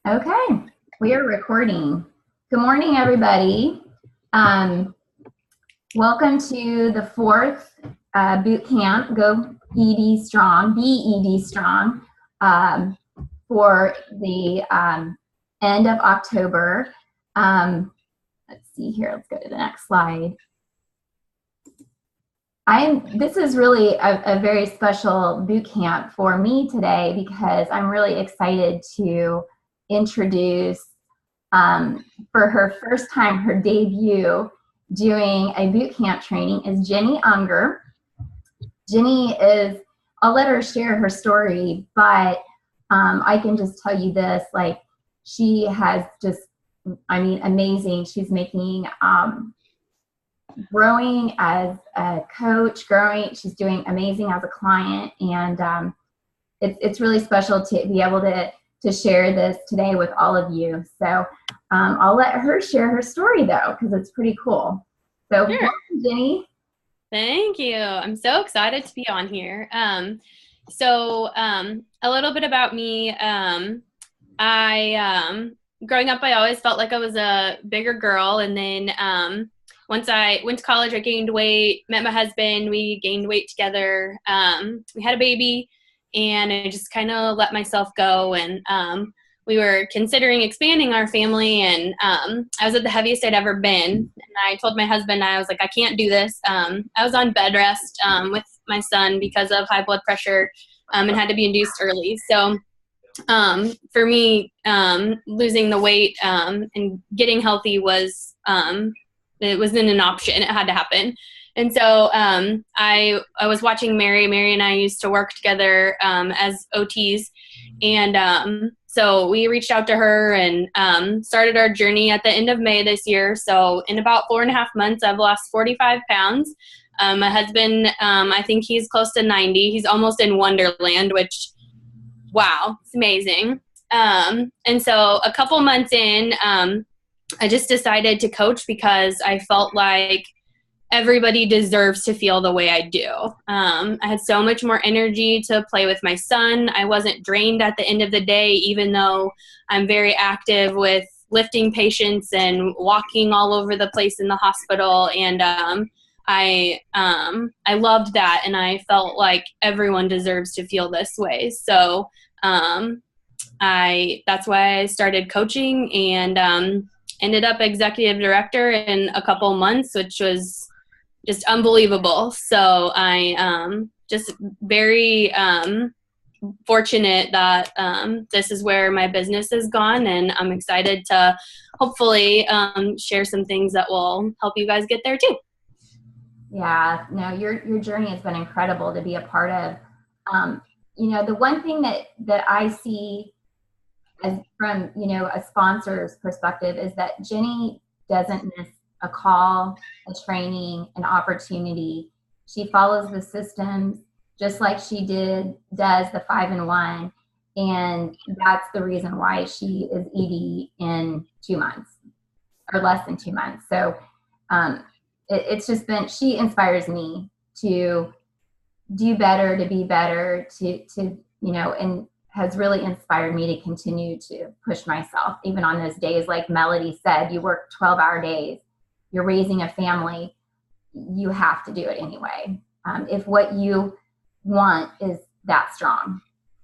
Okay, we are recording. Good morning, everybody. Welcome to the fourth boot camp, Go ED Strong, Be ED Strong, for the end of October. Let's see here, let's go to the next slide. This is really a very special boot camp for me today because I'm really excited to introduce, for her first time, her debut doing a boot camp training is Jenny Unger. Jenny is, I'll let her share her story, but I can just tell you this, like, she has just, amazing. She's making, growing as a coach, she's doing amazing as a client, and it's really special to be able to share this today with all of you. So I'll let her share her story though, because it's pretty cool. So sure. Welcome, Jenny. Thank you. I'm so excited to be on here. A little bit about me. Growing up, I always felt like I was a bigger girl. And then once I went to college, I gained weight, met my husband, we gained weight together. We had a baby, and I just kind of let myself go. And we were considering expanding our family, and I was at the heaviest I'd ever been. And I told my husband, I was like, I can't do this. I was on bed rest with my son because of high blood pressure, and had to be induced early. So for me, losing the weight and getting healthy it wasn't an option. It had to happen. And so I was watching Mary. Mary and I used to work together as OTs. And so we reached out to her and started our journey at the end of May this year. So in about 4.5 months, I've lost 45 pounds. My husband, I think he's close to 90. He's almost in Wonderland, which, wow, it's amazing. And so a couple months in, I just decided to coach because I felt like everybody deserves to feel the way I do. I had so much more energy to play with my son. I wasn't drained at the end of the day, even though I'm very active with lifting patients and walking all over the place in the hospital. And I loved that, and I felt like everyone deserves to feel this way. So that's why I started coaching, and ended up executive director in a couple months, which was just unbelievable. So I just very fortunate that this is where my business has gone, and I'm excited to hopefully share some things that will help you guys get there too. Yeah, no, your journey has been incredible to be a part of. The one thing that I see as from, a sponsor's perspective is that Jenny doesn't miss a call, a training, an opportunity. She follows the systems just like she does the 5-in-1. And that's the reason why she is ED in 2 months or less than 2 months. So it's just been, she inspires me to do better, to be better, to and has really inspired me to continue to push myself, even on those days, like Melody said, you work 12-hour days, you're raising a family, you have to do it anyway. If what you want is that strong.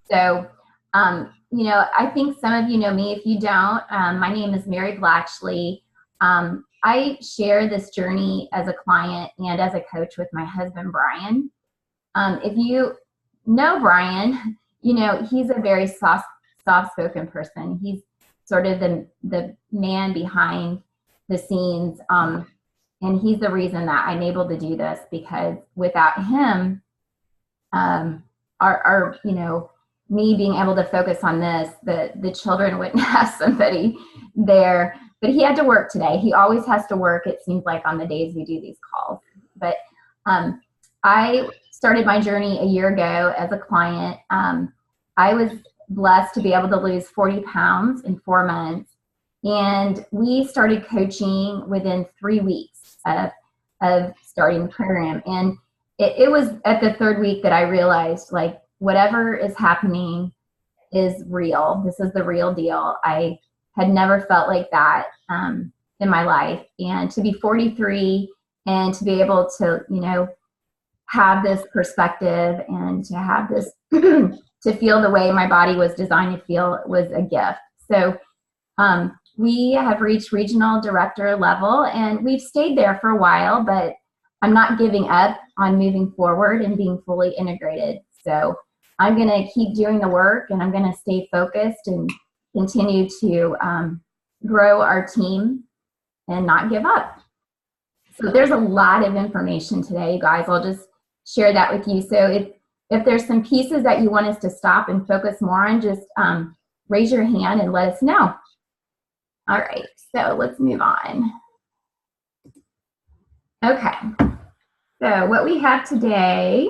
So, I think some of you know me. If you don't, my name is Mary Blatchley. I share this journey as a client and as a coach with my husband, Brian. If you know Brian, he's a very soft-spoken person. He's sort of the man behind the scenes. And he's the reason that I'm able to do this, because without him, me being able to focus on this, the children wouldn't have somebody there. But he had to work today. He always has to work, it seems like, on the days we do these calls. But I started my journey a year ago as a client. I was blessed to be able to lose 40 pounds in 4 months. And we started coaching within 3 weeks of starting the program. And it was at the 3rd week that I realized, like, whatever is happening is real. This is the real deal. I had never felt like that in my life. And to be 43 and to be able to, have this perspective and to have this, to feel the way my body was designed to feel was a gift. So we have reached regional director level, and we've stayed there for a while, but I'm not giving up on moving forward and being fully integrated. So I'm going to keep doing the work, and I'm going to stay focused and continue to grow our team and not give up. So there's a lot of information today, you guys. I'll just share that with you. So if there's some pieces that you want us to stop and focus more on, just raise your hand and let us know. All right, so let's move on. Okay, so what we have today,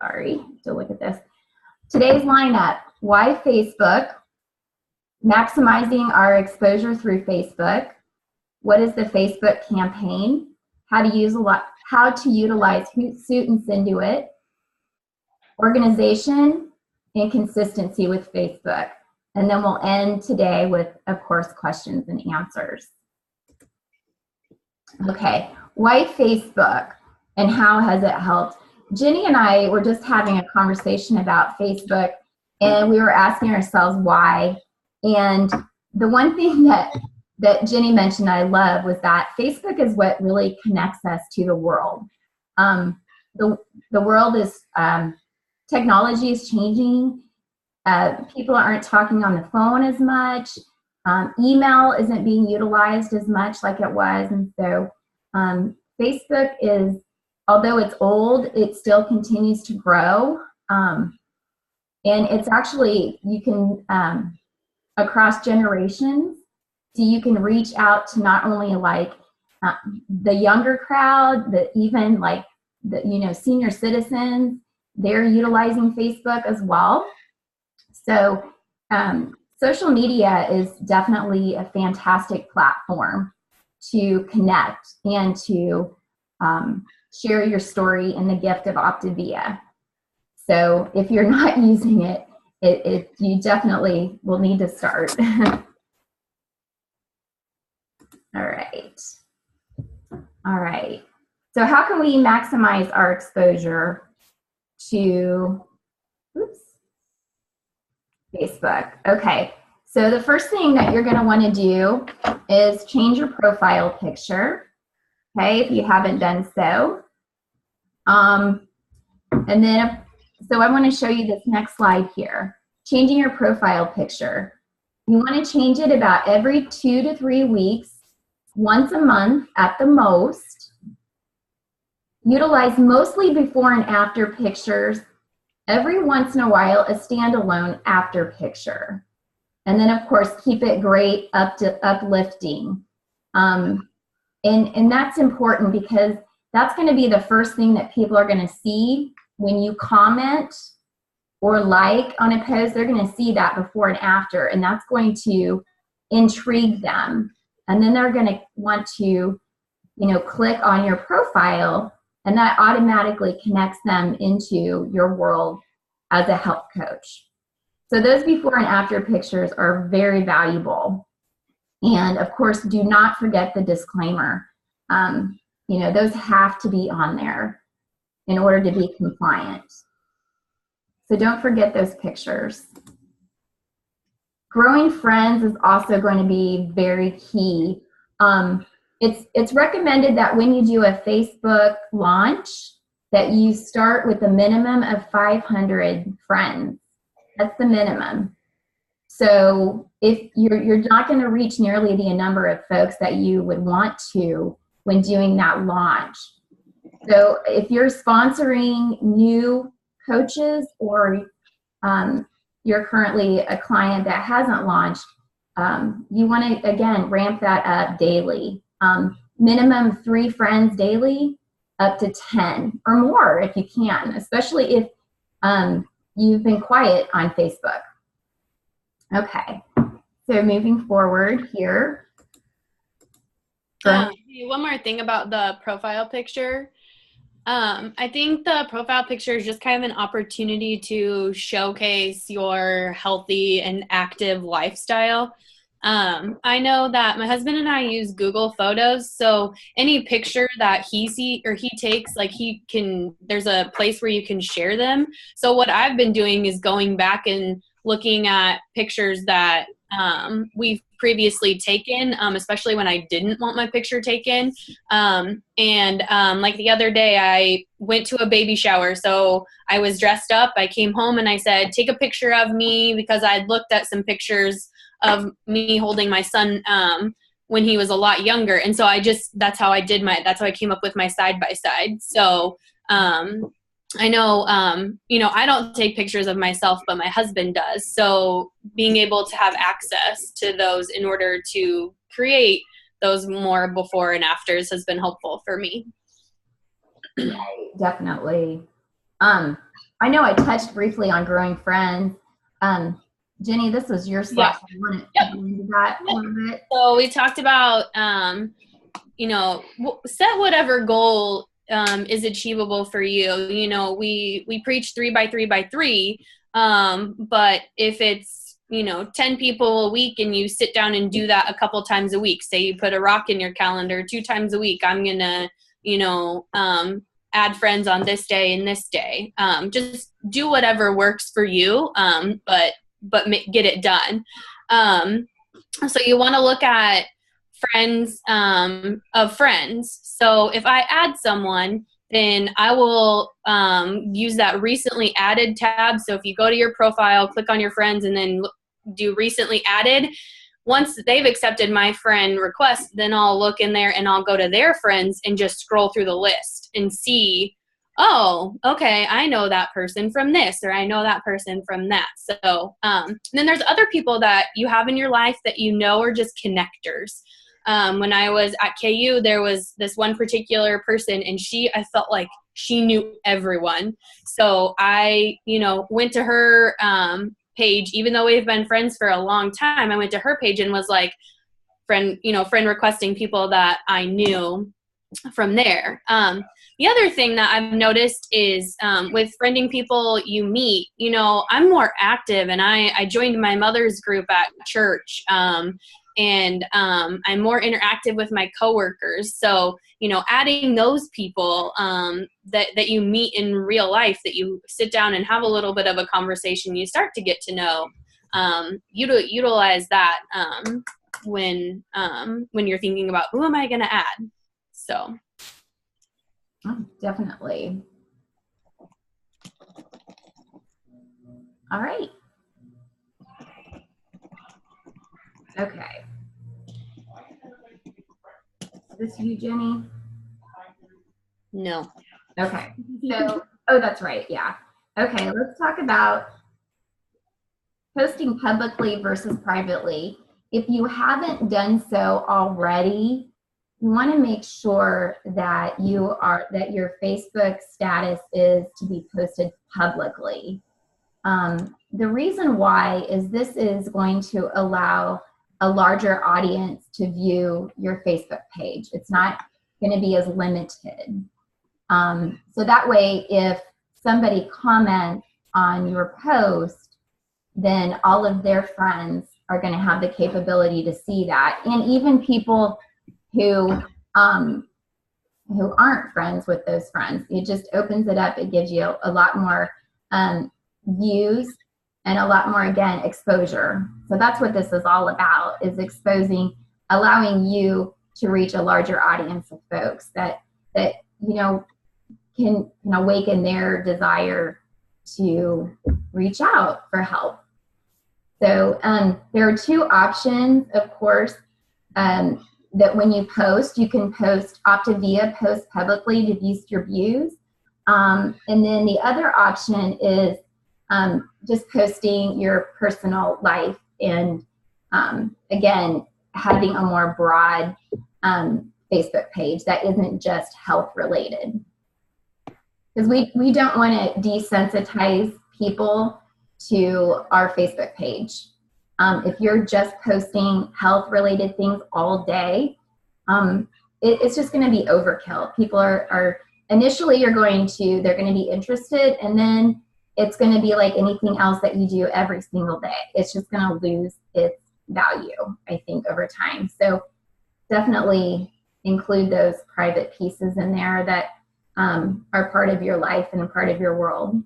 sorry, to look at this. Today's lineup: why Facebook, maximizing our exposure through Facebook, what is the Facebook campaign, how to utilize Hootsuite and Synduit, organization and consistency with Facebook. And then we'll end today with, of course, questions and answers. Okay, why Facebook and how has it helped? Jenny and I were just having a conversation about Facebook, and we were asking ourselves why. And the one thing that Jenny mentioned I love was that Facebook is what really connects us to the world. The world is, technology is changing. People aren't talking on the phone as much. Email isn't being utilized as much like it was. And so Facebook is, although it's old, it still continues to grow. And it's actually, you can, across generations, so you can reach out to not only like the younger crowd, but even like the senior citizens. They're utilizing Facebook as well. So social media is definitely a fantastic platform to connect and to share your story and the gift of Optavia. So if you're not using it, you definitely will need to start. All right. So how can we maximize our exposure to Facebook? Okay. So the first thing that you're going to want to do is change your profile picture. Okay, if you haven't done so. And then, so I want to show you this next slide here. Changing your profile picture. You want to change it about every 2 to 3 weeks, once a month at the most. Utilize mostly before and after pictures. Every once in a while, a standalone after picture. And then, of course, keep it great, uplifting. And that's important because that's going to be the first thing that people are going to see when you comment or like on a post. They're going to see that before and after, and that's going to intrigue them. And then they're going to want to, click on your profile, and that automatically connects them into your world as a health coach. So those before and after pictures are very valuable. And of course, do not forget the disclaimer. Those have to be on there in order to be compliant. So don't forget those pictures. Growing friends is also going to be very key. It's recommended that when you do a Facebook launch, that you start with a minimum of 500 friends. That's the minimum. So if you're not going to reach nearly the number of folks that you would want to when doing that launch. So if you're sponsoring new coaches or you're currently a client that hasn't launched, you want to, again, ramp that up daily. Minimum 3 friends daily, up to 10 or more if you can, especially if you've been quiet on Facebook. Okay, so moving forward here. One more thing about the profile picture. I think the profile picture is just kind of an opportunity to showcase your healthy and active lifestyle. I know that my husband and I use Google Photos, so any picture that he takes, like there's a place where you can share them. So what I've been doing is going back and looking at pictures that we've previously taken, especially when I didn't want my picture taken. Like the other day, I went to a baby shower, so I was dressed up. I came home and I said, take a picture of me, because I'd looked at some pictures of me holding my son when he was a lot younger. And so that's how I came up with my side by side. So I know, I don't take pictures of myself, but my husband does. So being able to have access to those in order to create those more before and afters has been helpful for me. Right, definitely. I know I touched briefly on growing friends. Jenny, this was your slide. Yeah. I want to go into that a little bit. So we talked about, set whatever goal is achievable for you. We preach 3 by 3 by 3, but if it's 10 people a week and you sit down and do that a couple times a week, say you put a rock in your calendar 2 times a week, I'm gonna add friends on this day and this day. Just do whatever works for you, but get it done. So you want to look at friends of friends. So if I add someone, then I will use that recently added tab. So if you go to your profile, click on your friends, and then do recently added, once they've accepted my friend request, then I'll look in there and I'll go to their friends and just scroll through the list and see, oh, okay, I know that person from this, or I know that person from that. So then there's other people that you have in your life that are just connectors. When I was at KU, there was this one particular person, and I felt like she knew everyone. So I, went to her page, even though we've been friends for a long time. I went to her page and was like, friend requesting people that I knew from there. The other thing that I've noticed is with friending people you meet, I'm more active, and I joined my mother's group at church. And I'm more interactive with my coworkers. So, adding those people that you meet in real life, that you sit down and have a little bit of a conversation, you start to get to know, utilize that when you're thinking about who am I going to add. So. Oh, definitely. All right. Okay. Is this you, Jenny? No. Okay. So, that's right. Yeah. Okay. Let's talk about posting publicly versus privately. If you haven't done so already, you want to make sure that your Facebook status is to be posted publicly. The reason why is this is going to allow a larger audience to view your Facebook page. It's not going to be as limited. So that way, if somebody comments on your post, then all of their friends are going to have the capability to see that. And even people who aren't friends with those friends, it just opens it up. It gives you a lot more views and a lot more, again, exposure. So that's what this is all about, is exposing, allowing you to reach a larger audience of folks that can awaken their desire to reach out for help. So there are 2 options, of course, that when you post, you can post Optavia, post publicly to boost your views. And then the other option is just posting your personal life, and again, having a more broad Facebook page that isn't just health related. Because we don't want to desensitize people to our Facebook page. If you're just posting health related things all day, it's just going to be overkill. People are initially they're going to be interested, and then it's going to be like anything else that you do every single day. It's just going to lose its value, I think, over time. So definitely include those private pieces in there that are part of your life and part of your world.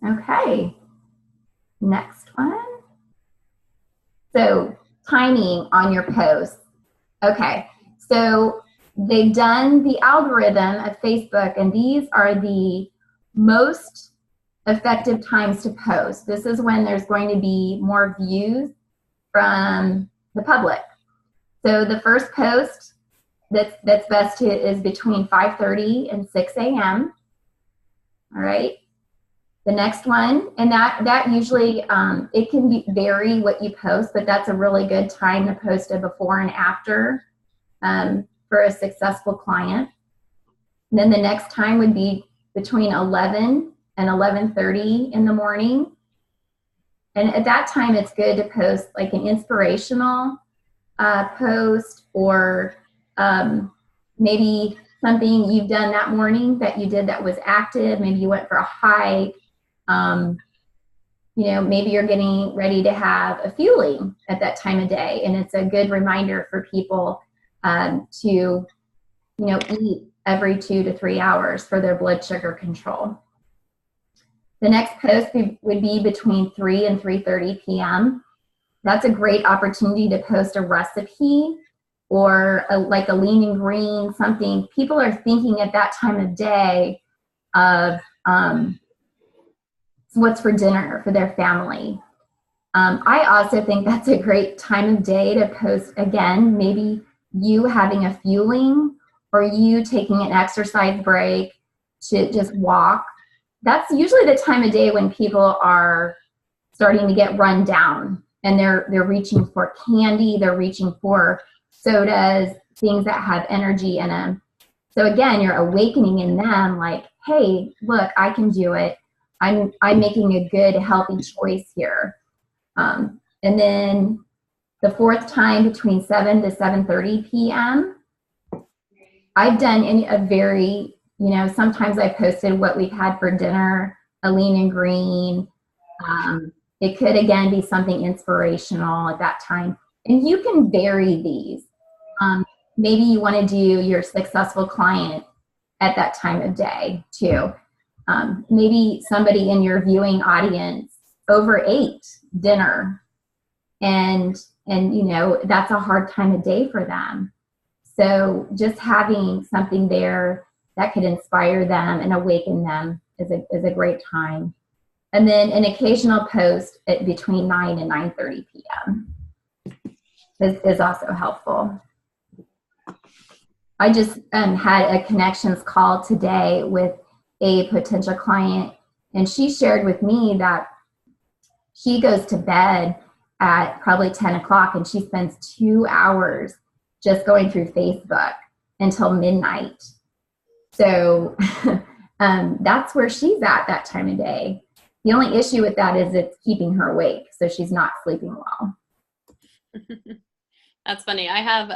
Okay, next one. So timing on your posts. Okay, so they've done the algorithm of Facebook, and these are the most effective times to post. This is when there's going to be more views from the public. So the first post that's best is between 5:30 and 6 a.m. All right. The next one, and that usually it can vary what you post, but that's a really good time to post a before and after for a successful client. And then the next time would be between 11 and 11:30 in the morning. And at that time, it's good to post like an inspirational post, or maybe something you've done that morning that you did that was active. Maybe you went for a hike. Maybe you're getting ready to have a fueling at that time of day, and it's a good reminder for people to eat every 2 to 3 hours for their blood sugar control. The next post would be between 3 and 3:30 p.m. That's a great opportunity to post a recipe or like a lean and green, something. People are thinking at that time of day of what's for dinner for their family. I also think that's a great time of day to post, again, maybe you having a fueling or you taking an exercise break to just walk. That's usually the time of day when people are starting to get run down, and they're reaching for candy, they're reaching for sodas, things that have energy in them. So again, you're awakening in them like, hey, look, I can do it. I'm making a good, healthy choice here. And then the fourth time between 7 to 7:30 p.m. I've done sometimes I posted what we've had for dinner, a lean and green. It could, again, be something inspirational at that time. And you can vary these. Maybe you want to do your successful client at that time of day too. Maybe somebody in your viewing audience overate dinner, and that's a hard time of day for them. So just having something there that could inspire them and awaken them is a great time. And then an occasional post at between 9 and 9:30 p.m. is also helpful. I just had a connections call today with a potential client, and she shared with me that she goes to bed at probably 10 o'clock and she spends 2 hours just going through Facebook until midnight. So that's where she's at that time of day. The only issue with that is it's keeping her awake, so she's not sleeping well. That's funny. I have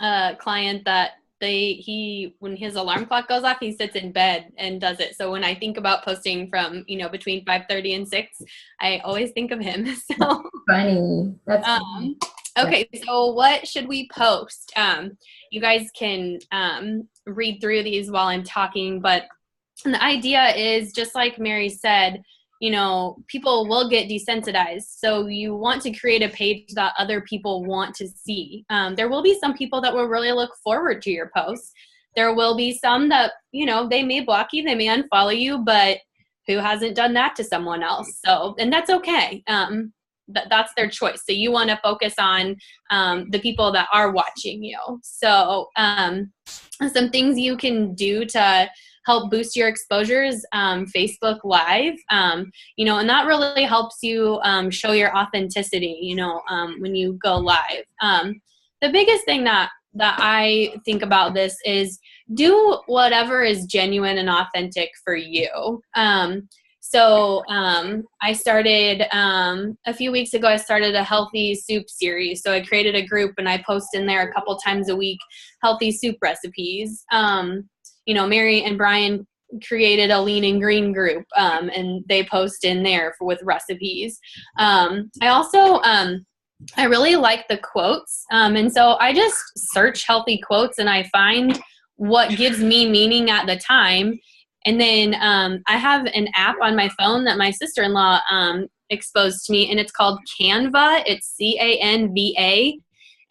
a client that when his alarm clock goes off, he sits in bed and does it. So when I think about posting from, between 5:30 and 6, I always think of him. So funny. That's funny. Okay, so what should we post? You guys can read through these while I'm talking, but the idea is, just like Mary said, people will get desensitized. So you want to create a page that other people want to see. There will be some people that will really look forward to your posts. There will be some that, they may block you, they may unfollow you, but who hasn't done that to someone else? So, and that's okay. That's their choice. So you want to focus on the people that are watching you. So some things you can do to help boost your exposures, Facebook Live, and that really helps you show your authenticity, when you go live. The biggest thing that I think about this is do whatever is genuine and authentic for you. So I started a few weeks ago, I started a healthy soup series. So I created a group and I post in there a couple times a week, healthy soup recipes. Mary and Brian created a lean and green group, and they post in there with recipes. I also, I really like the quotes. And so I just search healthy quotes and I find what gives me meaning at the time. And then I have an app on my phone that my sister-in-law exposed to me, and it's called Canva. It's Canva,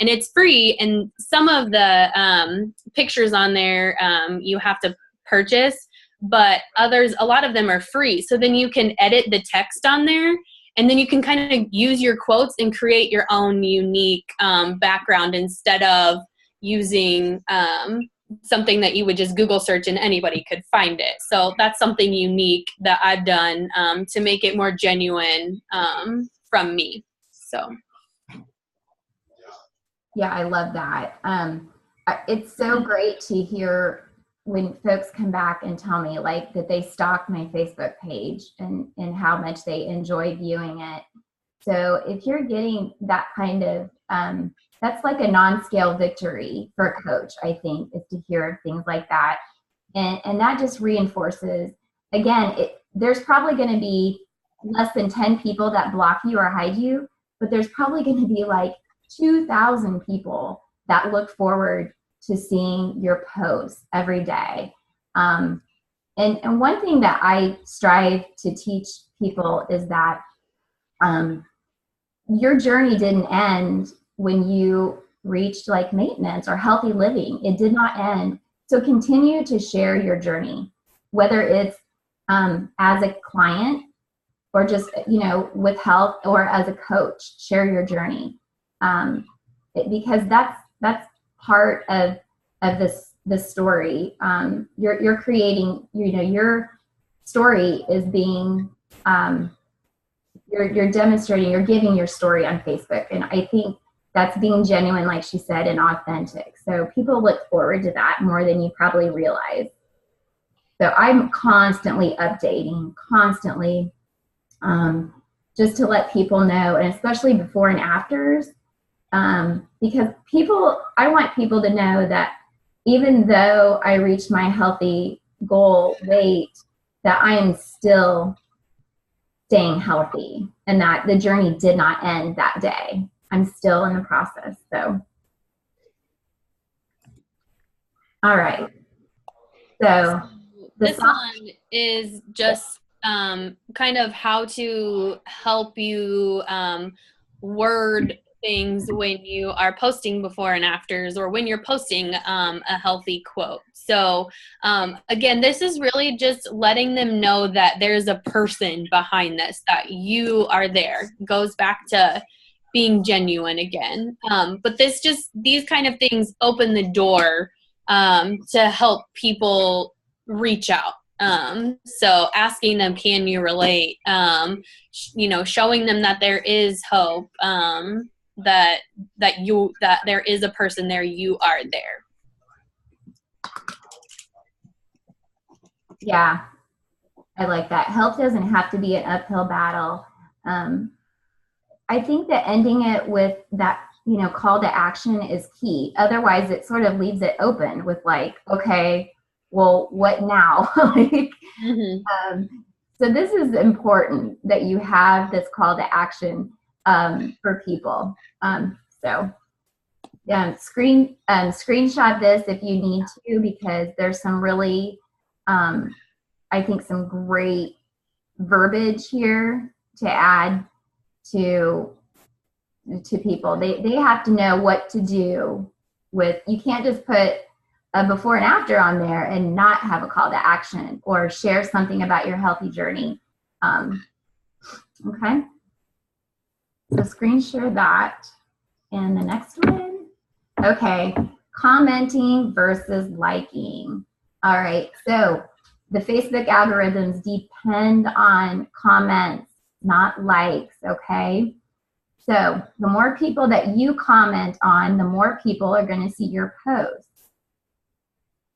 and it's free. And some of the pictures on there you have to purchase, but a lot of them are free. So then you can edit the text on there, and then you can kind of use your quotes and create your own unique background instead of using something that you would just Google search and anybody could find it. So that's something unique that I've done to make it more genuine from me. So. Yeah, I love that. It's so great to hear when folks come back and tell me like that they stalked my Facebook page and how much they enjoy viewing it. So if you're getting that kind of, that's like a non-scale victory for a coach, I think, is to hear things like that. And that just reinforces, again, there's probably going to be less than 10 people that block you or hide you, but there's probably going to be like 2,000 people that look forward to seeing your posts every day. And one thing that I strive to teach people is that your journey didn't end when you reached like maintenance or healthy living. It did not end. So continue to share your journey, whether it's as a client or just, with health, or as a coach, share your journey. Because that's part of this story. You're creating, your story is being, you're demonstrating, you're giving your story on Facebook. And I think that's being genuine, like she said, and authentic. So people look forward to that more than you probably realize. So I'm constantly updating, just to let people know, and especially before and afters, because I want people to know that even though I reached my healthy goal weight, that I am still staying healthy and that the journey did not end that day. I'm still in the process. So, all right. So this one is just kind of how to help you word things when you are posting before and afters, or when you're posting a healthy quote. So again, this is really just letting them know that there's a person behind this, that you are there. Goes back to being genuine again. But these kind of things open the door to help people reach out. So asking them, can you relate? Showing them that there is hope, that there is a person there, you are there. Yeah, I like that. Health doesn't have to be an uphill battle. I think that ending it with that, call to action is key. Otherwise, it sort of leaves it open with like, okay, well, what now? So this is important that you have this call to action for people. Screenshot this if you need to, because there's some really, I think, some great verbiage here to add to people. They have to know what to do with. You can't just put a before and after on there and not have a call to action or share something about your healthy journey. Okay. So screen share that. And the next one. Okay. Commenting versus liking. All right. So the Facebook algorithms depend on comments, not likes. Okay. So the more people that you comment on, the more people are going to see your posts.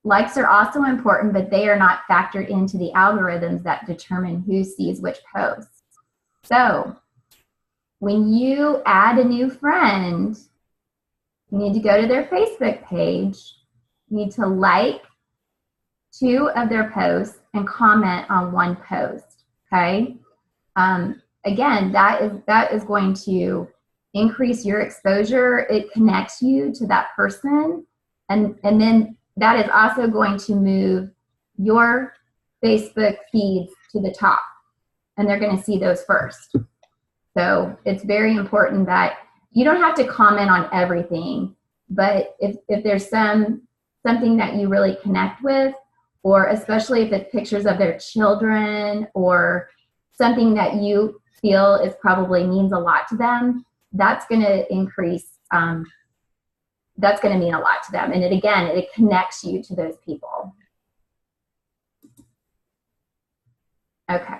likes are also important, but they are not factored into the algorithms that determine who sees which posts. So when you add a new friend, you need to go to their Facebook page. You need to like 2 of their posts and comment on 1 post. Okay. Again, that is going to increase your exposure. It connects you to that person, and then that is also going to move your Facebook feeds to the top, and they're going to see those first. So it's very important that you don't have to comment on everything, but if there's something that you really connect with, or especially if it's pictures of their children or something that you feel is probably means a lot to them, that's going to increase, that's going to mean a lot to them. And it connects you to those people. Okay.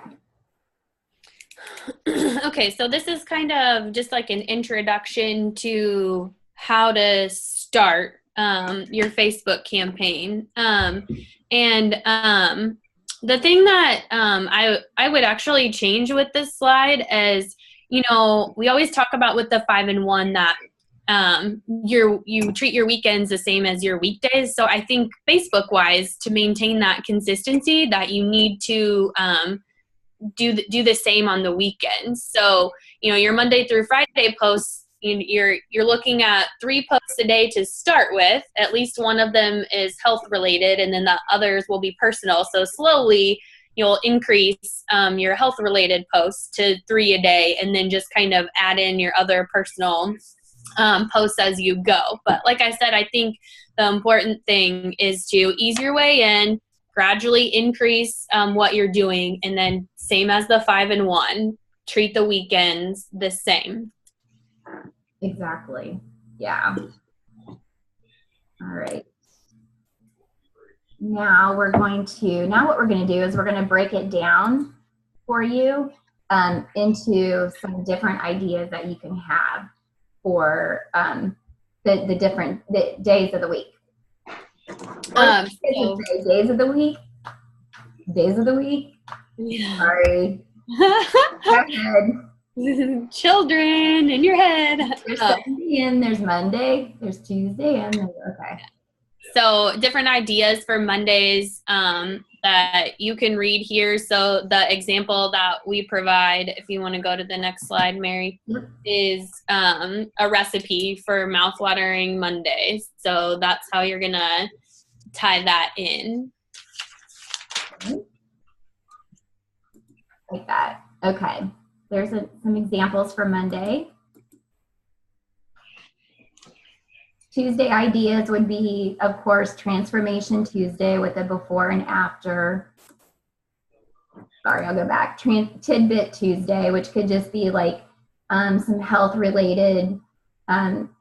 Okay, so this is kind of just like an introduction to how to start your Facebook campaign. The thing that I would actually change with this slide is, we always talk about with the 5 and 1 that you treat your weekends the same as your weekdays. So I think Facebook wise, to maintain that consistency, that you need to do the same on the weekends. So your Monday through Friday posts, you're looking at 3 posts a day to start with. At least one of them is health related, and then the others will be personal. So slowly you'll increase your health related posts to 3 a day, and then just kind of add in your other personal posts as you go. But like I said, I think the important thing is to ease your way in, gradually increase what you're doing, and then same as the 5 and 1, treat the weekends the same. Exactly. Yeah. All right. Now what we're going to do is we're going to break it down for you into some different ideas that you can have for the different days of the week. Days of the week. Days of the week. Yeah. Sorry. Go ahead. Children in your head. There's Sunday and there's Monday. There's Tuesday and okay. So different ideas for Mondays that you can read here. So the example that we provide, if you want to go to the next slide, Mary, is a recipe for mouthwatering Mondays. So that's how you're going to tie that in. Like that. Okay. There's some examples for Monday. Tuesday ideas would be, of course, Transformation Tuesday with a before and after. Sorry, I'll go back. Tidbit Tuesday, which could just be like some health-related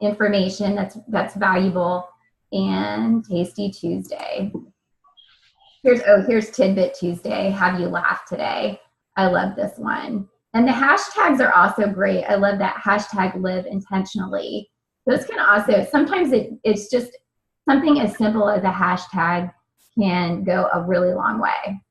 information that's valuable, and Tasty Tuesday. Here's Tidbit Tuesday. Have you laughed today? I love this one. And the hashtags are also great. I love that hashtag live intentionally. Those can also, sometimes it's just something as simple as a hashtag can go a really long way.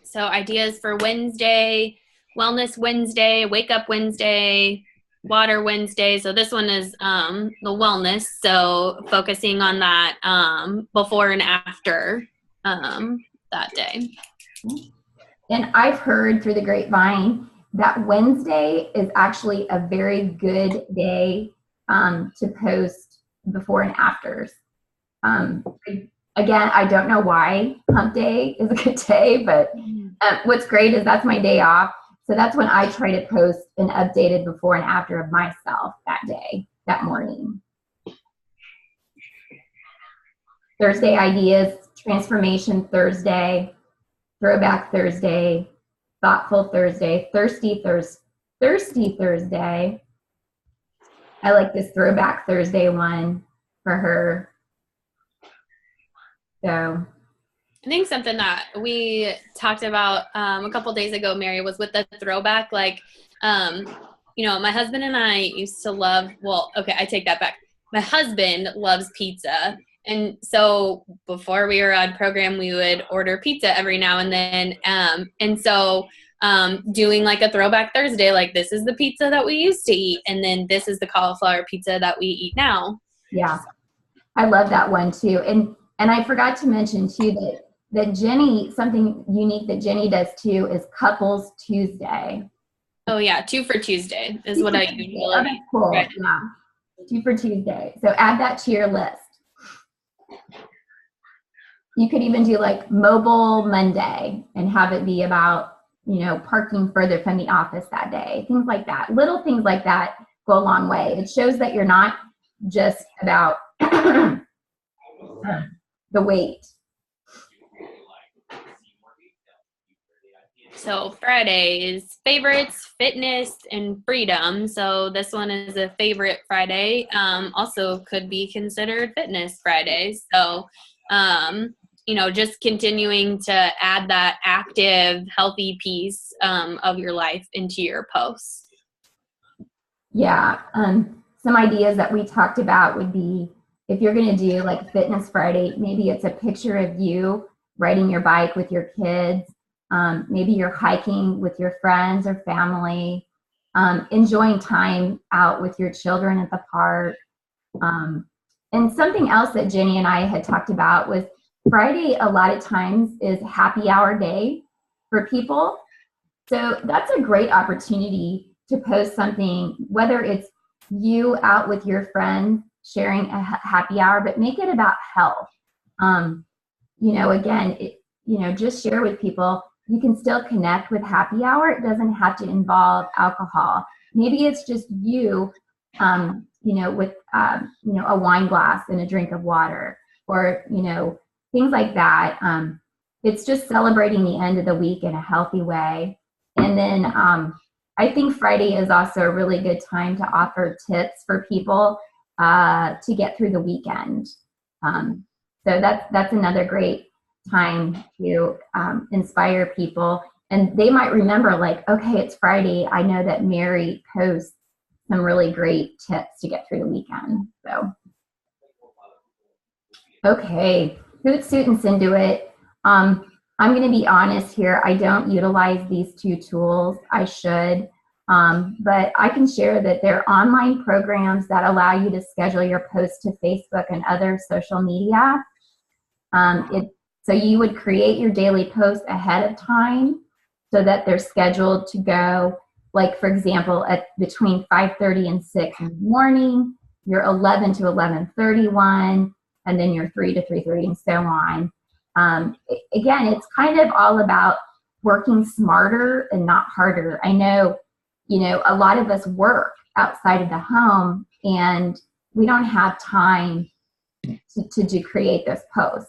So ideas for Wednesday, Wellness Wednesday, Wake Up Wednesday, Water Wednesday. So this one is the wellness. So focusing on that before and after that day. And I've heard through the grapevine that Wednesday is actually a very good day to post before and afters. Again, I don't know why Hump Day is a good day, but what's great is that's my day off. So that's when I try to post an updated before and after of myself that day, that morning. Thursday ideas, Transformation Thursday, Throwback Thursday, Thoughtful Thursday, Thirsty Thursday. I like this Throwback Thursday one for her. So I think something that we talked about a couple days ago, Mary, was with the throwback, like my husband and I used to love, well, okay, I take that back. My husband loves pizza. And so before we were on program, we would order pizza every now and then. And so doing like a throwback Thursday, like this is the pizza that we used to eat. And then this is the cauliflower pizza that we eat now. Yeah, I love that one too. And I forgot to mention too that Jenny, something unique that Jenny does too is Couples Tuesday. Oh yeah, 2 for Tuesday is what I usually. Oh, that's cool. Right. Yeah, 2 for Tuesday. So add that to your list. You could even do like Mobile Monday and have it be about, parking further from the office that day. Things like that. Little things like that go a long way. It shows that you're not just about the weight. So Friday is favorites, fitness, and freedom. So this one is a favorite Friday. Also could be considered fitness Friday. So, just continuing to add that active, healthy piece of your life into your posts. Yeah. Some ideas that we talked about would be, if you're going to do like Fitness Friday, maybe it's a picture of you riding your bike with your kids. Maybe you're hiking with your friends or family, enjoying time out with your children at the park. And something else that Jenny and I had talked about was Friday a lot of times is happy hour day for people. So that's a great opportunity to post something, whether it's you out with your friends sharing a happy hour, but make it about health. Again, just share with people. You can still connect with happy hour. It doesn't have to involve alcohol. Maybe it's just you, with, a wine glass and a drink of water, or, things like that. It's just celebrating the end of the week in a healthy way. And then I think Friday is also a really good time to offer tips for people to get through the weekend. So that's another great time to inspire people. And they might remember, like, okay, it's Friday. I know that Mary posts some really great tips to get through the weekend. So, okay, Hootsuite and Cinduit. I'm going to be honest here. I don't utilize these two tools. I should. But I can share that they're online programs that allow you to schedule your posts to Facebook and other social media. So you would create your daily posts ahead of time so that they're scheduled to go, like, for example, at between 5:30 and 6 in the morning, your 11 to 11:31, and then your 3 to 3:30, and so on. Again, it's kind of all about working smarter and not harder. I know, a lot of us work outside of the home and we don't have time to create this post.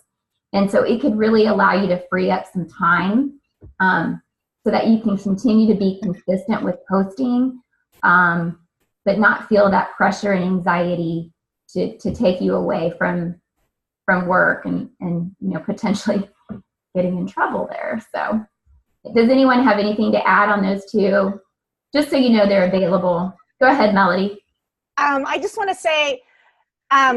And so it could really allow you to free up some time so that you can continue to be consistent with posting, but not feel that pressure and anxiety to take you away from work and potentially getting in trouble there. So does anyone have anything to add on those two? Just so you know they're available. Go ahead, Melody. I just want to say,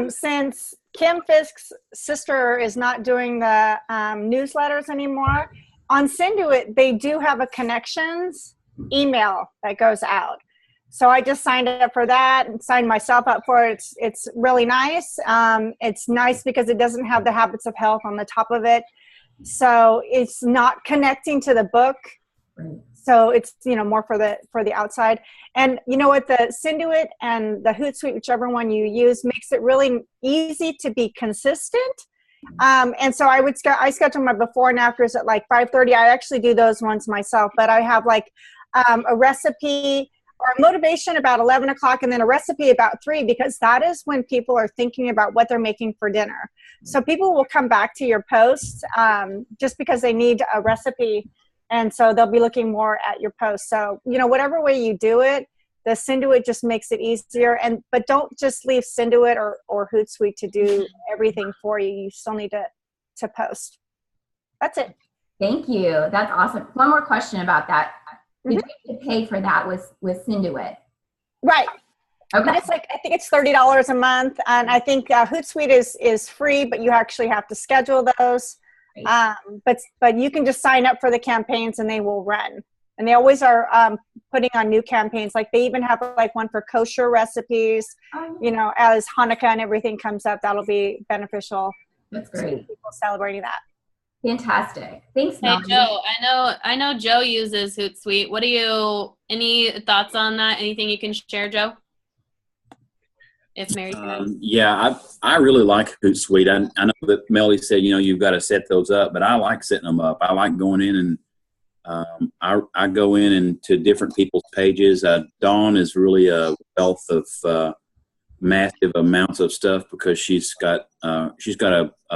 since Kim Fisk's sister is not doing the newsletters anymore, on Cinduit, they do have a connections email that goes out. So I just signed up for that and signed myself up for it. It's really nice. It's nice because it doesn't have the habits of health on the top of it. So it's not connecting to the book. So it's, more for the outside. And you know what, the Cinduit and the Hootsuite, whichever one you use, makes it really easy to be consistent. And so I schedule my before and afters at like 5:30. I actually do those ones myself, but I have like a recipe or a motivation about 11 o'clock and then a recipe about 3, because that is when people are thinking about what they're making for dinner. So people will come back to your posts just because they need a recipe. And so they'll be looking more at your posts. So, whatever way you do it, the Cinduit just makes it easier. But don't just leave Cinduit or Hootsuite to do everything for you. You still need to post. That's it. Thank you. That's awesome. One more question about that. Did you have to pay for that with Cinduit? Right. Okay. But it's like, I think it's $30 a month. And I think Hootsuite is free, but you actually have to schedule those. But you can just sign up for the campaigns and they will run. And they always are putting on new campaigns. Like they even have like one for kosher recipes, you know, as Hanukkah and everything comes up, that'll be beneficial. That's great. People celebrating that. Fantastic. Thanks, Hey Melanie. Joe, I know Joe uses Hootsuite. Any thoughts on that? Anything you can share, Joe? If Mary can. Yeah, I really like Hootsuite. I know that Melly said, you know, you've got to set those up, but I like setting them up. I like going in and I go in and to different people's pages. Dawn is really a wealth of massive amounts of stuff because she's got a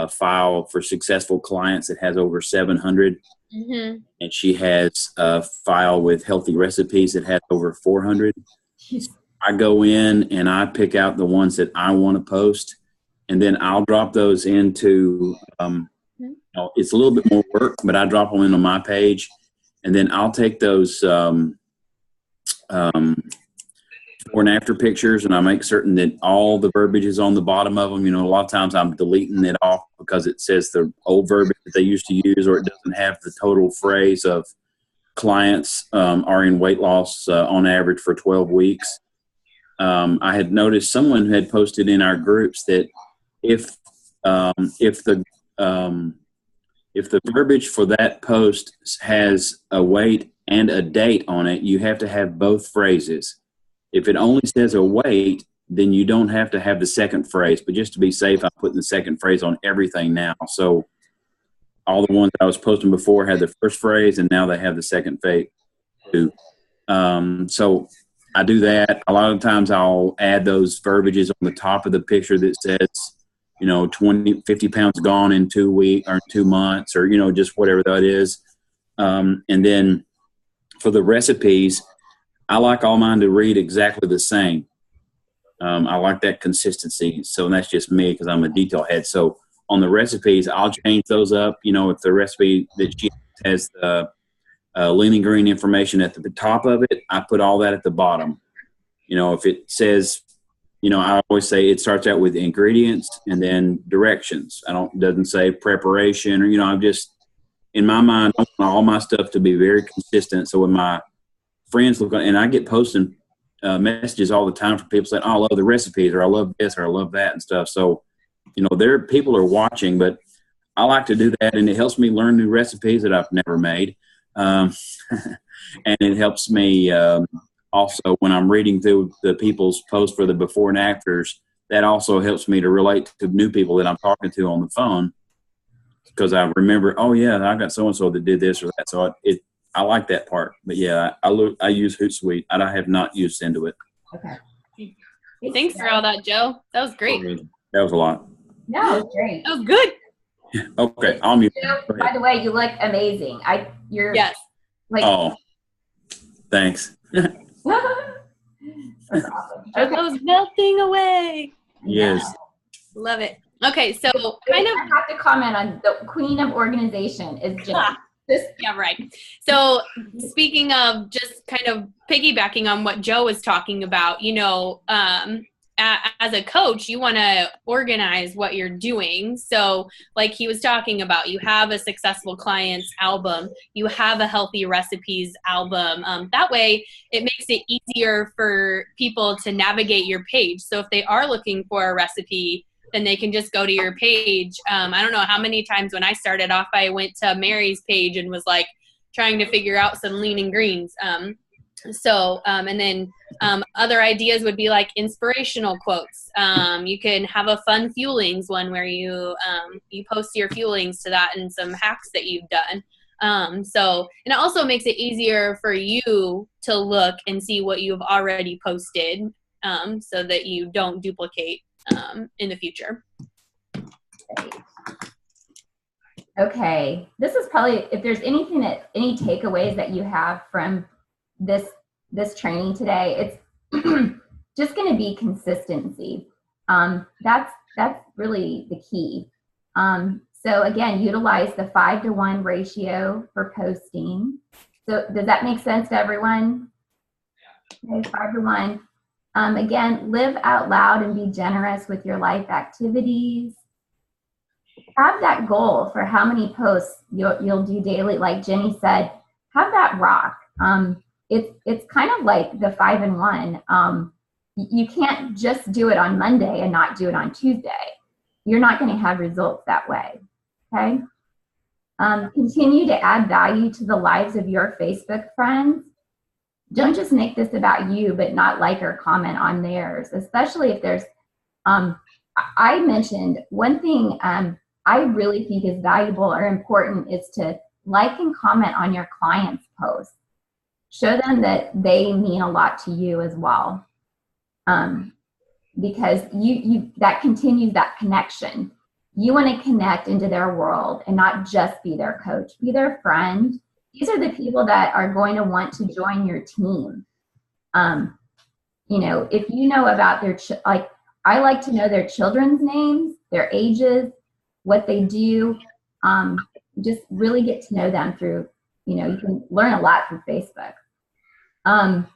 file for successful clients that has over 700, and she has a file with healthy recipes that has over 400. I go in and I pick out the ones that I want to post, and then I'll drop those into. You know, it's a little bit more work, but I drop them into my page, and then I'll take those before and after pictures, and I make certain that all the verbiage is on the bottom of them. You know, a lot of times I'm deleting it off because it says the old verbiage that they used to use, or it doesn't have the total phrase of clients are in weight loss on average for 12 weeks. I had noticed someone had posted in our groups that if the verbiage for that post has a weight and a date on it, you have to have both phrases. If it only says a weight, then you don't have to have the second phrase. But just to be safe, I'm putting the second phrase on everything now. So all the ones that I was posting before had the first phrase, and now they have the second phrase too. So I do that. A lot of times I'll add those verbiages on the top of the picture that says, you know, 50 pounds gone in 2 weeks or 2 months, or, you know, just whatever that is. And then for the recipes, I like all mine to read exactly the same. I like that consistency. So that's just me because I'm a detail head. So on the recipes, I'll change those up. You know, if the recipe that she has the lean and green information at the top of it, I put all that at the bottom. You know, if it says, you know, I always say it starts out with ingredients and then directions. Doesn't say preparation, or, you know, I'm just, in my mind, I want all my stuff to be very consistent. So when my friends look on, and I get posting messages all the time from people saying, oh, I love the recipes, or I love this, or I love that and stuff. So, you know, people are watching, but I like to do that, and it helps me learn new recipes that I've never made. And it helps me also when I'm reading through the people's posts for the before and afters. That also helps me to relate to new people that I'm talking to on the phone, because I remember, oh yeah, I got so-and-so that did this or that. So I like that part. But yeah, I use Hootsuite. I have not used Intuit. Okay. Thanks for all that, Joe. That was great. That was a lot. No, it was great. That was good. Okay, I'll mute. By the way, you look amazing. You're Yes. like. Oh, thanks. That's awesome. Okay. I was melting away. Yes. Love it. Okay, so kind of. I have to comment on the queen of organization is Jen. Yeah, right. So speaking of just kind of piggybacking on what Joe was talking about, you know, as a coach, you want to organize what you're doing. So like he was talking about, you have a successful clients album, you have a healthy recipes album. That way it makes it easier for people to navigate your page. So if they are looking for a recipe, then they can just go to your page. I don't know how many times when I started off, I went to Mary's page and was like trying to figure out some lean and greens. And then other ideas would be like inspirational quotes. You can have a fun fuelings one where you post your fuelings to that and some hacks that you've done. And it also makes it easier for you to look and see what you've already posted, so that you don't duplicate in the future. Okay, this is probably, if there's any takeaways that you have from this training today, it's just going to be consistency. That's really the key. So again, utilize the 5-to-1 ratio for posting. So does that make sense to everyone? Okay, 5-to-1. Again, live out loud and be generous with your life activities. Have that goal for how many posts you'll do daily. Like Jenny said, have that rock. It's kind of like the 5 and 1. You can't just do it on Monday and not do it on Tuesday. You're not going to have results that way. Okay. Continue to add value to the lives of your Facebook friends. Don't just make this about you, but not like or comment on theirs, especially if there's, I mentioned one thing I really think is valuable or important is to like and comment on your clients' posts. Show them that they mean a lot to you as well. Because that continues that connection. You want to connect into their world and not just be their coach, be their friend. These are the people that are going to want to join your team. If you know about their, I like to know their children's names, their ages, what they do. Just really get to know them through, you can learn a lot through Facebook. And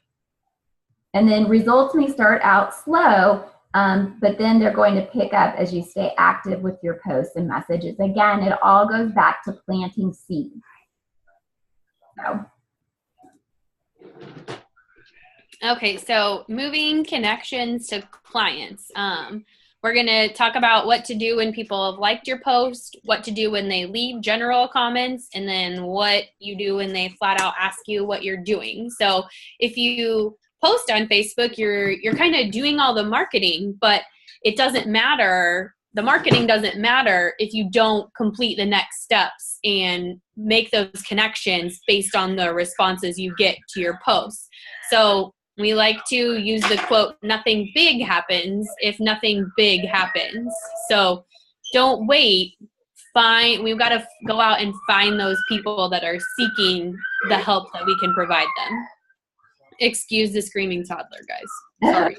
then results may start out slow, but then they're going to pick up as you stay active with your posts and messages. Again, it all goes back to planting seeds. So. Okay, so moving connections to clients. We're going to talk about what to do when people have liked your post, what to do when they leave general comments, and then what you do when they flat out ask you what you're doing. So if you post on Facebook, you're kind of doing all the marketing, but it doesn't matter. The marketing doesn't matter if you don't complete the next steps and make those connections based on the responses you get to your posts. So we like to use the quote, nothing big happens if nothing big happens. So don't wait. We've got to go out and find those people that are seeking the help that we can provide them. Excuse the screaming toddler, guys. Sorry.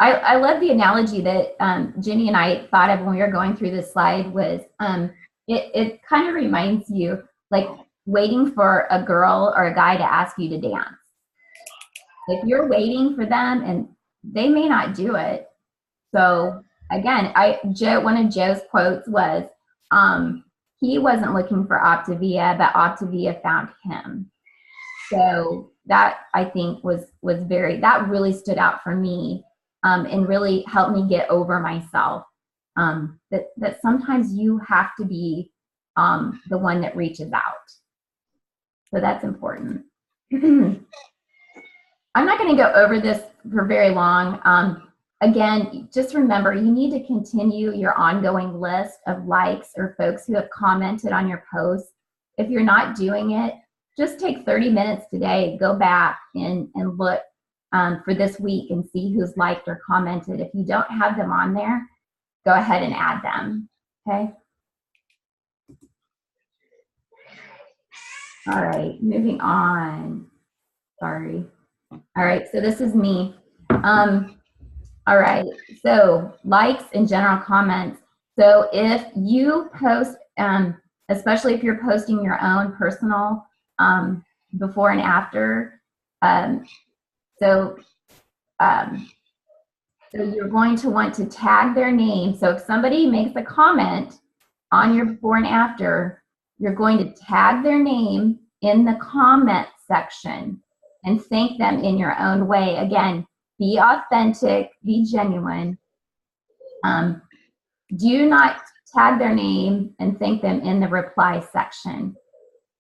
I love the analogy that Jenny and I thought of when we were going through this slide was it kind of reminds you like waiting for a girl or a guy to ask you to dance. If you're waiting for them and they may not do it. So again, one of Joe's quotes was, he wasn't looking for Optavia, but Optavia found him. So that I think was that really stood out for me and really helped me get over myself. That sometimes you have to be the one that reaches out. So that's important. I'm not going to go over this for very long. Again, just remember, you need to continue your ongoing list of likes or folks who have commented on your posts. If you're not doing it, just take 30 minutes today, go back and look for this week and see who's liked or commented. If you don't have them on there, go ahead and add them, okay? All right, moving on. Sorry. All right, so this is me. All right, so likes and general comments. So if you post, especially if you're posting your own personal before and after, so you're going to want to tag their name. So if somebody makes a comment on your before and after, you're going to tag their name in the comment section and thank them in your own way. Again, be authentic, be genuine. Do not tag their name and thank them in the reply section.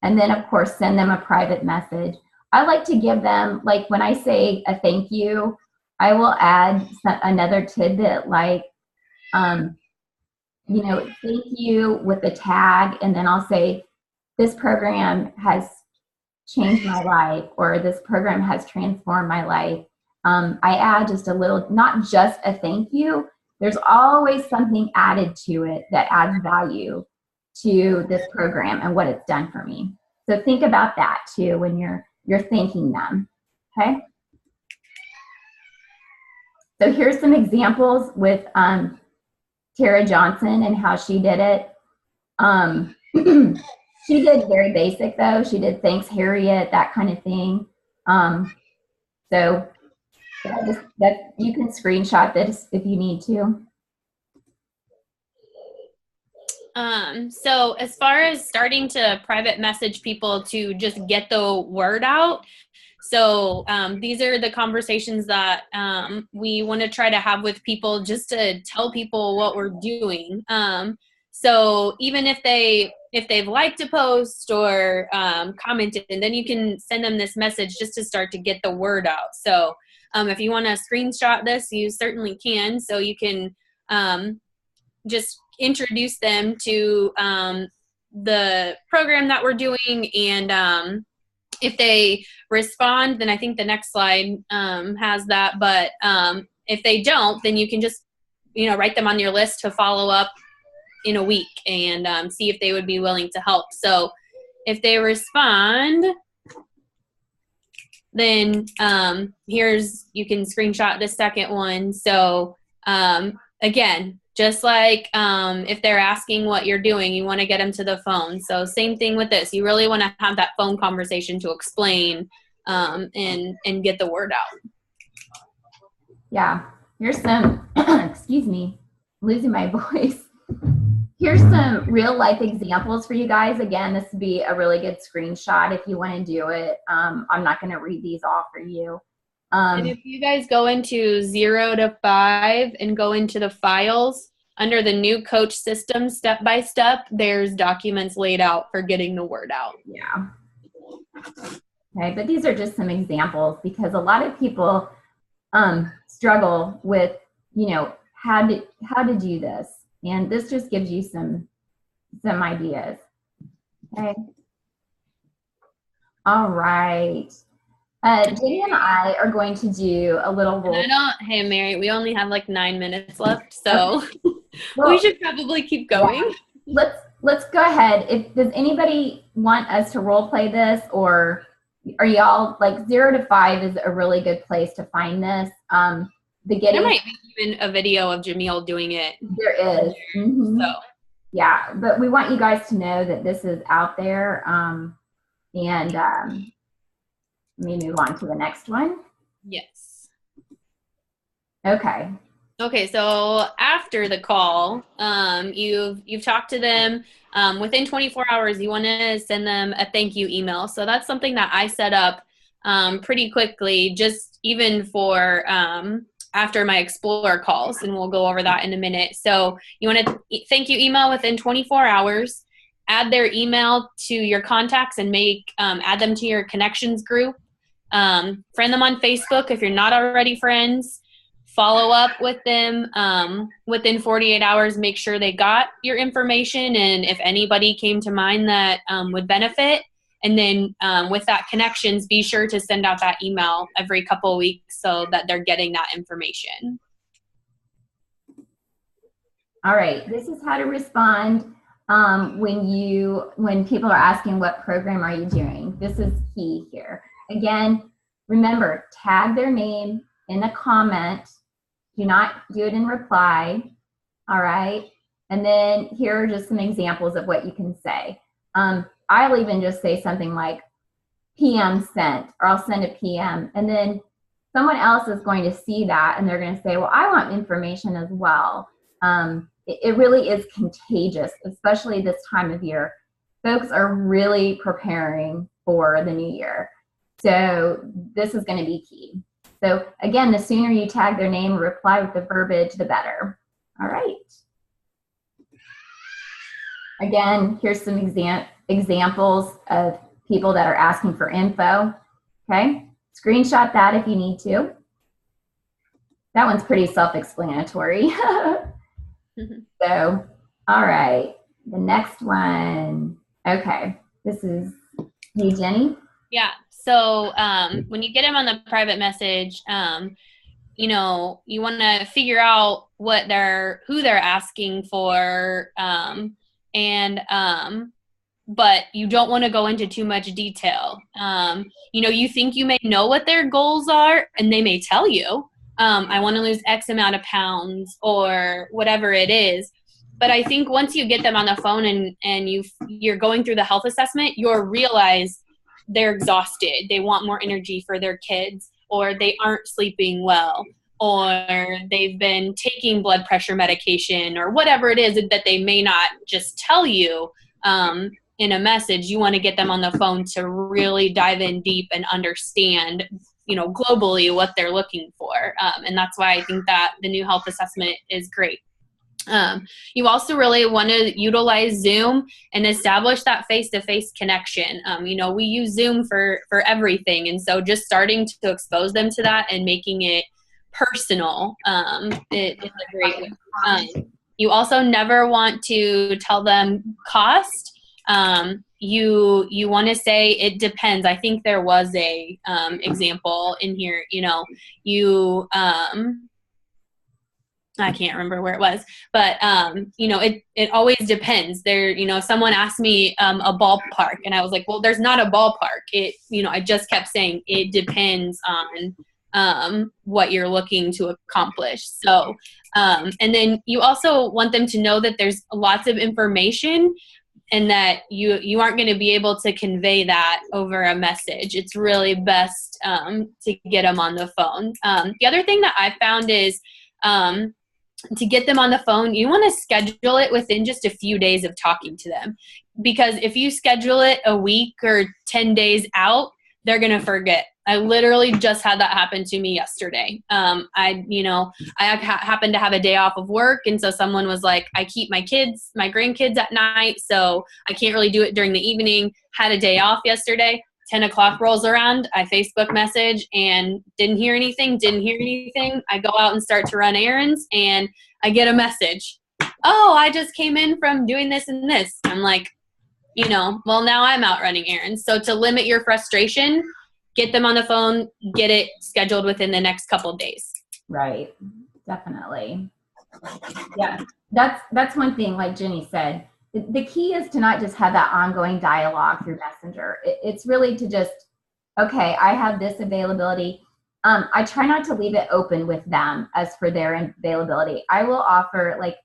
And then, of course, send them a private message. I like to give them, like when I say a thank you, I will add another tidbit like, thank you with the tag, and then I'll say, this program has changed my life, or this program has transformed my life. I add just a little, not just a thank you, there's always something added to it that adds value to this program and what it's done for me. So think about that too when you're thanking them, okay? So here's some examples with Tara Johnson and how she did it. She did very basic though. She did thanks Harriet, that kind of thing. So That you can screenshot this if you need to. So as far as starting to private message people to just get the word out, so these are the conversations that we want to try to have with people just to tell people what we're doing. So even if they've liked a post or commented, and then you can send them this message just to start to get the word out. So if you want to screenshot this, you certainly can. So you can just introduce them to the program that we're doing, and if they respond, then I think the next slide has that. But if they don't, then you can just write them on your list to follow up in a week and see if they would be willing to help. So if they respond, then you can screenshot the second one. So again, just like if they're asking what you're doing, you want to get them to the phone. So same thing with this. You really want to have that phone conversation to explain and get the word out. Yeah. Here's some, excuse me, losing my voice. Here's some real life examples for you guys. Again, this would be a really good screenshot if you want to do it. I'm not going to read these off for you. And if you guys go into 0 to 5 and go into the files, under the new coach system, step by step, there's documents laid out for getting the word out. Yeah. Okay, but these are just some examples because a lot of people struggle with, how to do this. And this just gives you some ideas. Okay. All right. Jenny and I are going to do a little role. Hey, Mary, we only have like 9 minutes left, so well, we should probably keep going. Yeah. Let's go ahead. Does anybody want us to role play this, or are y'all like 0 to 5 is a really good place to find this? There might be even a video of Jamil doing it. There is. Mm-hmm. So yeah, but we want you guys to know that this is out there. Let me move on to the next one. Yes. Okay. Okay, so after the call, you've talked to them. Within 24 hours, you want to send them a thank you email. So that's something that I set up pretty quickly, just even for after my Explorer calls, and we'll go over that in a minute. So you want to thank you email within 24 hours. Add their email to your contacts and add them to your connections group. Friend them on Facebook if you're not already friends. Follow up with them within 48 hours. Make sure they got your information, and if anybody came to mind that would benefit. And then with that connections, be sure to send out that email every couple of weeks so that they're getting that information. All right, this is how to respond when people are asking what program are you doing. This is key here. Again, remember, tag their name in a comment. Do not do it in reply. All right. And then here are just some examples of what you can say. I'll even just say something like PM sent, or I'll send a PM. And then someone else is going to see that and they're going to say, well, I want information as well. It really is contagious, especially this time of year. Folks are really preparing for the new year. So this is going to be key. So again, the sooner you tag their name or reply with the verbiage, the better. All right. Again, here's some examples of people that are asking for info. Okay, screenshot that if you need to. That one's pretty self-explanatory. So, all right, the next one. Okay, this is, hey, Jenny. Yeah, so when you get them on the private message, you want to figure out who they're asking for, but you don't want to go into too much detail. You think you may know what their goals are, and they may tell you, I want to lose X amount of pounds or whatever it is. But I think once you get them on the phone and you're going through the health assessment, you'll realize they're exhausted. They want more energy for their kids. or they aren't sleeping well, or they've been taking blood pressure medication, or whatever it is that they may not just tell you in a message. You want to get them on the phone to really dive in deep and understand, globally what they're looking for. And that's why I think that the new health assessment is great. You also really want to utilize Zoom and establish that face-to-face connection. We use Zoom for everything. And so just starting to expose them to that and making it personal is a great way. You also never want to tell them cost. You want to say it depends. I think there was a example in here, I can't remember where it was, but it always depends. Someone asked me a ballpark, and I was like, well, there's not a ballpark. I just kept saying it depends on what you're looking to accomplish. So, and then you also want them to know that there's lots of information, and that you aren't going to be able to convey that over a message. It's really best to get them on the phone. The other thing that I found is to get them on the phone, you want to schedule it within just a few days of talking to them. Because if you schedule it a week or 10 days out, they're going to forget. I literally just had that happen to me yesterday. I happened to have a day off of work. And so someone was like, I keep my grandkids at night, so I can't really do it during the evening. Had a day off yesterday. 10 o'clock rolls around. I Facebook message and didn't hear anything. I go out and start to run errands, and I get a message. Oh, I just came in from doing this and this. I'm like, well, now I'm out running errands. So to limit your frustration, get them on the phone, get it scheduled within the next couple of days. Right. Definitely. Yeah. That's one thing, like Jenny said, the key is to not just have that ongoing dialogue through Messenger. It's really to just, okay, I have this availability. I try not to leave it open with them as for their availability. I will offer, like,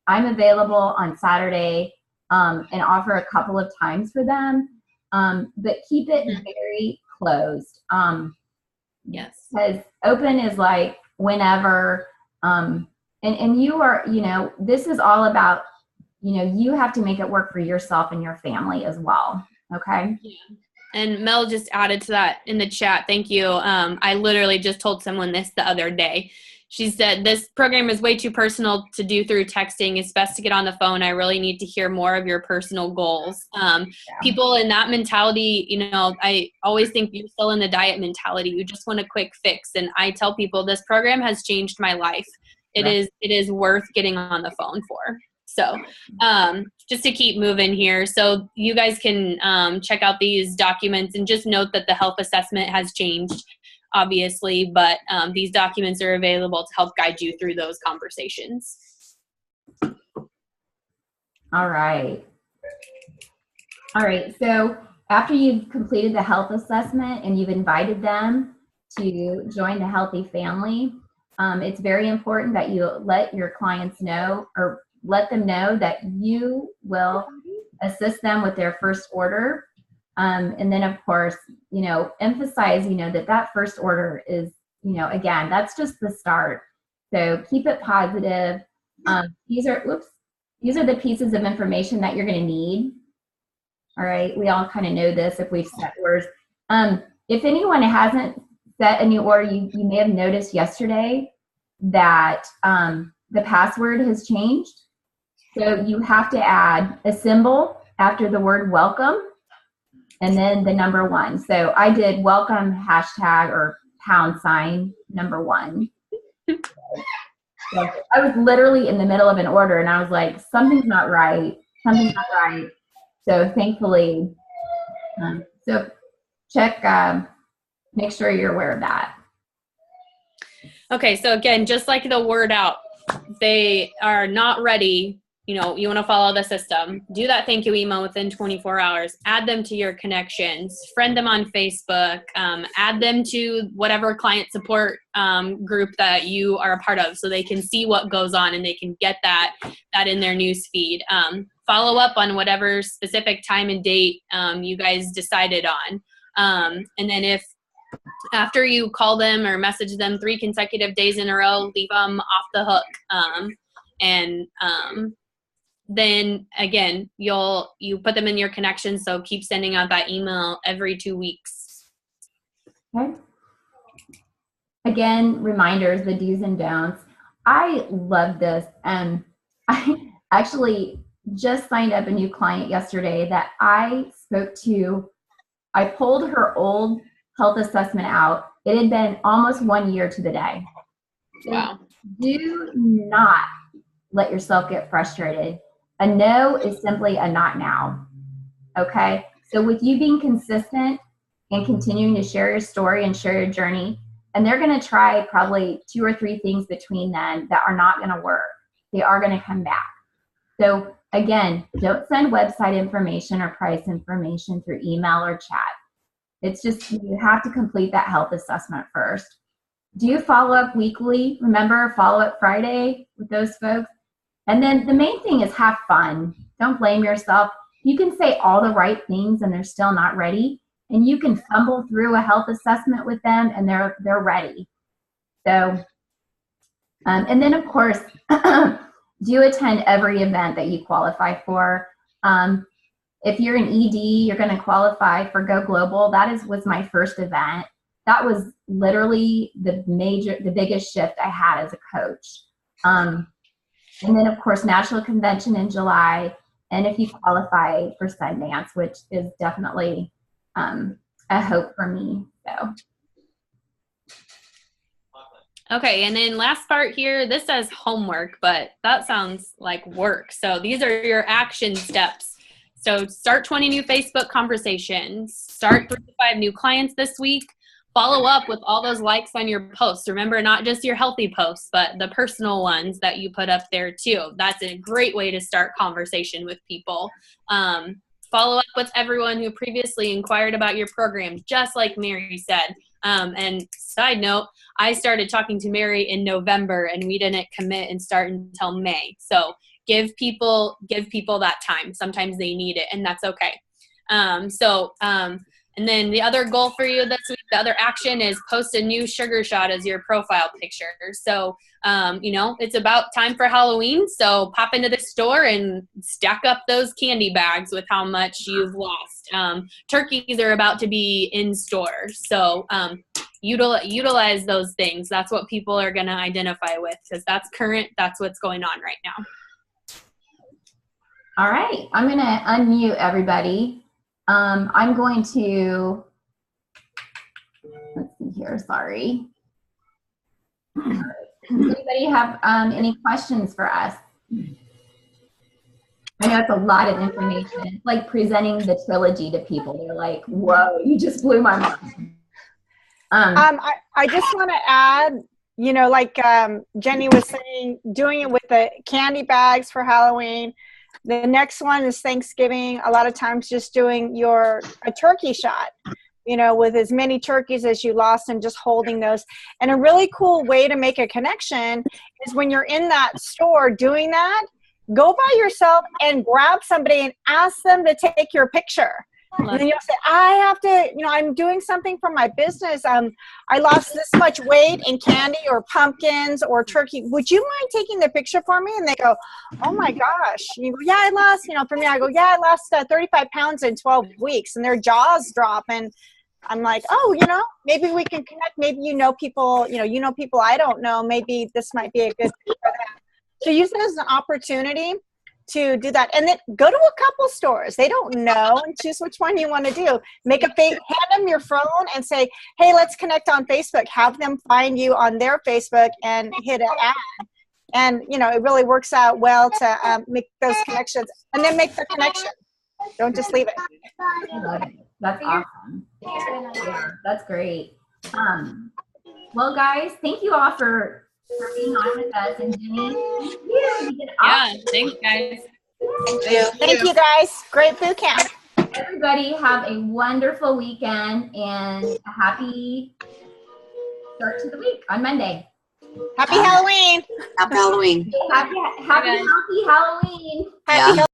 I'm available on Saturday, and offer a couple of times for them, but keep it very closed. Yes. Because open is like whenever, and you are, this is all about, you have to make it work for yourself and your family as well. Okay. Yeah. And Mel just added to that in the chat. Thank you. I literally just told someone this the other day. She said, this program is way too personal to do through texting. It's best to get on the phone. I really need to hear more of your personal goals. People in that mentality, I always think you're still in the diet mentality. You just want a quick fix. And I tell people this program has changed my life. It is worth getting on the phone for. So just to keep moving here. So you guys can check out these documents and just note that the health assessment has changed, obviously, but these documents are available to help guide you through those conversations. All right. So after you've completed the health assessment and you've invited them to join the healthy family, it's very important that you let your clients know, or let them know, that you will assist them with their first order. And then, of course, emphasize, that first order is, again, that's just the start. So keep it positive. These are the pieces of information that you're going to need. All right. We all kind of know this if we've set orders. If anyone hasn't set a new order, you may have noticed yesterday that the password has changed. So you have to add a symbol after the word welcome, and then the number 1. So I did welcome hashtag or #1. So I was literally in the middle of an order, and I was like, something's not right. So thankfully, so check, make sure you're aware of that. Okay, so again, just like the word out, they are not ready. You want to follow the system. Do that thank you email within 24 hours. Add them to your connections. Friend them on Facebook. Add them to whatever client support group that you are a part of, so they can see what goes on and they can get that in their news feed. Follow up on whatever specific time and date you guys decided on. And then if after you call them or message them 3 consecutive days in a row, leave them off the hook. Then again, you put them in your connections. So keep sending out that email every 2 weeks. Okay. Again, reminders, the do's and don'ts. I love this. I actually just signed up a new client yesterday that I spoke to. I pulled her old health assessment out. It had been almost 1 year to the day. So Wow. do not let yourself get frustrated. A no is simply a not now. Okay? So with you being consistent and continuing to share your story and share your journey, and they're going to try probably 2 or 3 things between them that are not going to work. They are going to come back. So again, don't send website information or price information through email or chat. It's just, you have to complete that health assessment first. Do follow up weekly. Remember, follow up Friday with those folks. And then the main thing is have fun. Don't blame yourself. You can say all the right things and they're still not ready. And you can fumble through a health assessment with them and they're ready. So, and then of course, do attend every event that you qualify for. If you're an ED, you're going to qualify for Go Global. That was my first event. That was literally the biggest shift I had as a coach. And then of course, National Convention in July. And if you qualify for Sundance, which is definitely a hope for me. So. Okay, and then last part here, this says homework, but that sounds like work. So these are your action steps. So start 20 new Facebook conversations, start 3 to 5 new clients this week, follow up with all those likes on your posts. Remember, not just your healthy posts, but the personal ones that you put up there too. That's a great way to start conversation with people. Follow up with everyone who previously inquired about your program, just like Mary said. And side note, I started talking to Mary in November and we didn't commit and start until May. So give people that time. Sometimes they need it and that's okay. And then the other goal for you this week, the other action is post a new sugar shot as your profile picture. So, it's about time for Halloween. So pop into the store and stack up those candy bags with how much you've lost. Turkeys are about to be in store. So utilize those things. That's what people are going to identify with because that's current. That's what's going on right now. All right. I'm going to unmute everybody. I'm going to, let's see here, sorry. Does anybody have any questions for us? I know it's a lot of information. It's like presenting the trilogy to people. They're like, whoa, you just blew my mind. I just want to add, like Jenny was saying, doing it with the candy bags for Halloween. The next one is Thanksgiving. A lot of times just doing a turkey shot, with as many turkeys as you lost and just holding those. And a really cool way to make a connection is when you're in that store doing that, go by yourself and grab somebody and ask them to take your picture. And then you'll say, I have to, I'm doing something for my business. I lost this much weight in candy or pumpkins or turkey. Would you mind taking the picture for me? And they go, oh my gosh. And you go, yeah, I lost, for me, I go, yeah, I lost 35 pounds in 12 weeks. And their jaws drop. And I'm like, oh, maybe we can connect. Maybe people, people I don't know. Maybe this might be a good thing for them. So use it as an opportunity to do that. And then go to a couple stores. They don't know and choose which one you want to do. Hand them your phone and say, hey, let's connect on Facebook. Have them find you on their Facebook and hit an ad. And, it really works out well to make those connections and then make the connection. Don't just leave it. I love it. That's awesome. Yeah, that's great. Well, guys, thank you all for being on with us. And Jenny, thank you. Yeah, thanks, guys. Thank you, guys. Great boot camp. Everybody have a wonderful weekend and a happy start to the week on Monday. Happy Halloween. Happy Halloween. Happy healthy Halloween. Happy